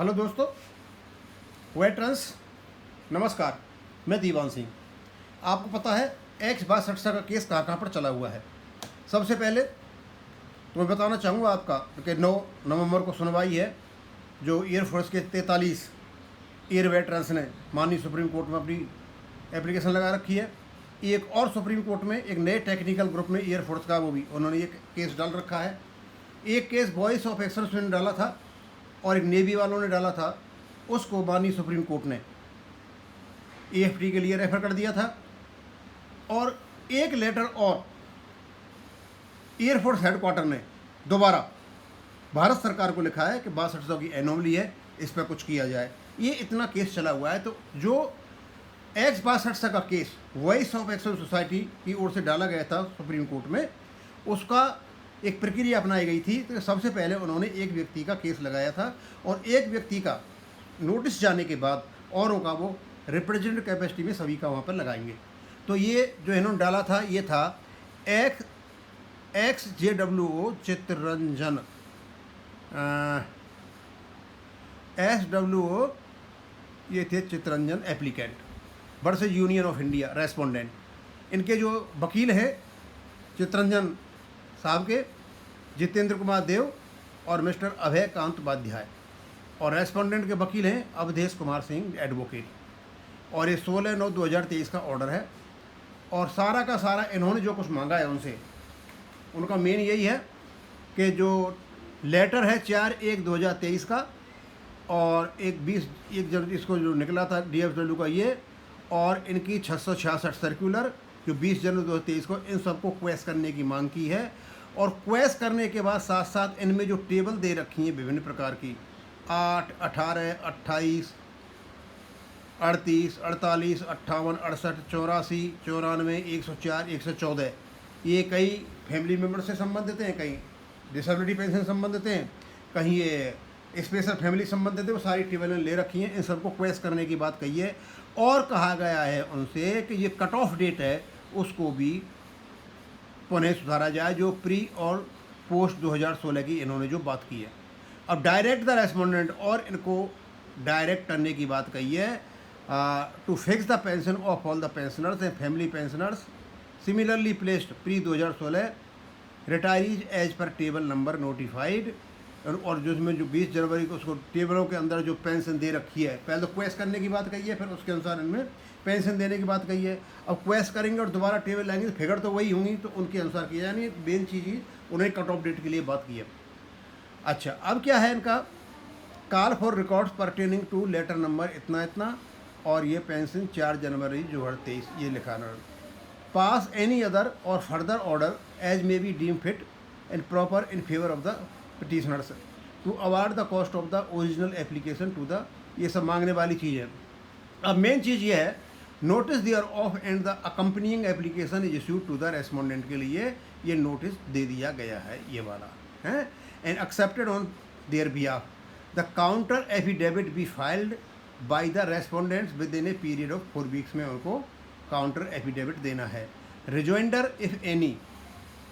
Hello दोस्तों, veterans नमस्कार। मैं दीवान सिंह। आपको पता है X62 का केस कहाँ कहाँ पर चला हुआ है। सबसे पहले तो मैं बताना चाहूँगा आपका कि 9 नवंबर को सुनवाई है जो एयरफोर्स के 43 एयर वेटरन्स ने माननीय सुप्रीम कोर्ट में अपनी एप्लीकेशन लगा रखी है। एक और सुप्रीम कोर्ट में एक नए टेक्निकल ग्रुप में एयरफोर्स का वो भी उन्होंने एक केस डाल रखा है। एक केस वॉइस ऑफ एक्सर्स ने डाला था और एक नेवी वालों ने डाला था। उसको माननीय सुप्रीम कोर्ट ने AFT के लिए रेफर कर दिया था। और एक लेटर और एयरफोर्स हेडक्वार्टर ने दोबारा भारत सरकार को लिखा है कि 6200 की एनोमली है, इस पर कुछ किया जाए। ये इतना केस चला हुआ है। तो जो X62 का case voice of action society की ओर से डाला गया था सुप्रीम कोर्ट में, उसका एक प्रक्रिया अपनाई गई थी। तो सबसे पहले उन्होंने एक व्यक्ति का केस लगाया था और एक व्यक्ति का नोटिस जाने के बाद औरों का वो रिप्रेजेंटेटिव कैपेसिटी में सभी का वहाँ पर लगाएंगे। तो ये जो इन्होंने डाला था ये था XJWO चित्ररंजन SWO, ये थे Chitraranjan applicant versus union of India respondent. इनके जो वकील हैं चित्ररंजन साहब के जितेंद्र कुमार देव और मिस्टर अभय कांत उपाध्याय, और रेस्पोंडेंट के वकील हैं अवधेश कुमार सिंह एडवोकेट। और ये 16/9/2023 का ऑर्डर है। और सारा का सारा इन्होंने जो कुछ मांगा है उनसे, उनका मेन यही है कि जो लेटर है 4/1/2023 का और एक 21 जनवरी इसको जो निकला था DFW का ये, और इनकी 666 सर्कुलर जो 20 जनवरी 2023 को, इन सबको क्वेश करने की मांग की है। और क्वेश करने के बाद साथ साथ इनमें जो टेबल दे रखी हैं विभिन्न प्रकार की 8, 18, 28, 38, 48, 58, 68, 84, 94, 104, 114, ये कई फैमिली मेम्बर से संबंधित हैं, कहीं डिसेबिलिटी पेंशन संबंधित हैं, कहीं ये स्पेशल फैमिली संबंधित है। वो सारी टेबलें ले रखी हैं। इन सबको क्वेश करने की बात कही है। और कहा गया है उनसे कि ये कट ऑफ डेट है उसको भी पुनः सुधारा जाए, जो प्री और पोस्ट 2016 की इन्होंने जो बात की है। अब डायरेक्ट द रेस्पोंडेंट, और इनको डायरेक्ट करने की बात कही है to fix the pension of all the pensioners and family pensioners similarly placed pre 2016 retirees as per table number notified. और जो इसमें जो 20 जनवरी को उसको टेबलों के अंदर जो पेंशन दे रखी है, पहले तो क्वेश करने की बात कही है, फिर उसके अनुसार इनमें पेंशन देने की बात कही है। अब क्वेश करेंगे और दोबारा टेबल लाएंगे तो फिगर तो वही होंगी, तो उनके अनुसार किया, यानी मेन चीज़ ही उन्हें कट ऑफ डेट के लिए बात की है। अच्छा, अब क्या है इनका call for records pertaining to letter number इतना इतना, और ये पेंशन 4 जनवरी 2023 ये लिखा ना, पास एनी अदर और further order as may be deem fit and proper in favour of the petitioners to award the cost of the original application to the, ये सब मांगने वाली चीज़ है। अब मेन चीज़ ये है notice thereof and the accompanying application is issued to the respondent, के लिए ये नोटिस दे दिया गया है, ये वाला है, and accepted on their behalf the counter affidavit be filed by the respondents within a period of 4 weeks में उनको काउंटर एफिडेविट देना है। Rejoinder if any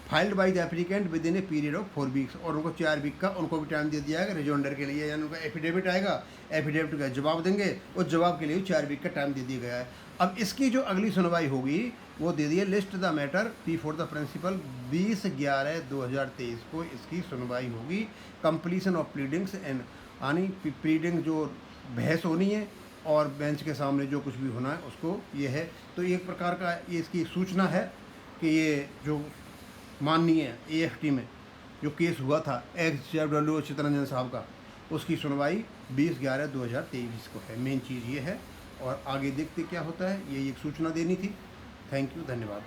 filed by the applicant within a period of 4 weeks, और उनको 4 week का उनको भी time दे दिया है रिजोइंडर के लिए, यानी उनका एफिडेविट आएगा, एफिडेविट का जवाब देंगे, उस जवाब के लिए 4 वीक का टाइम दे दिया गया है। अब इसकी जो अगली सुनवाई होगी वो दे दिए list the matter before the principal 20/11/2023 को इसकी सुनवाई होगी। कंप्लीशन ऑफ प्लीडिंग्स एंड, यानी प्लीडिंग जो बहस होनी है और बेंच के सामने जो कुछ भी होना है उसको ये है। तो एक प्रकार का ये इसकी सूचना है कि ये जो माननीय AFT में जो केस हुआ था XJW चित्ररंजन साहब का, उसकी सुनवाई 20/11/2023 को है। मेन चीज़ ये है, और आगे देखते क्या होता है, ये एक सूचना देनी थी। थैंक यू, धन्यवाद।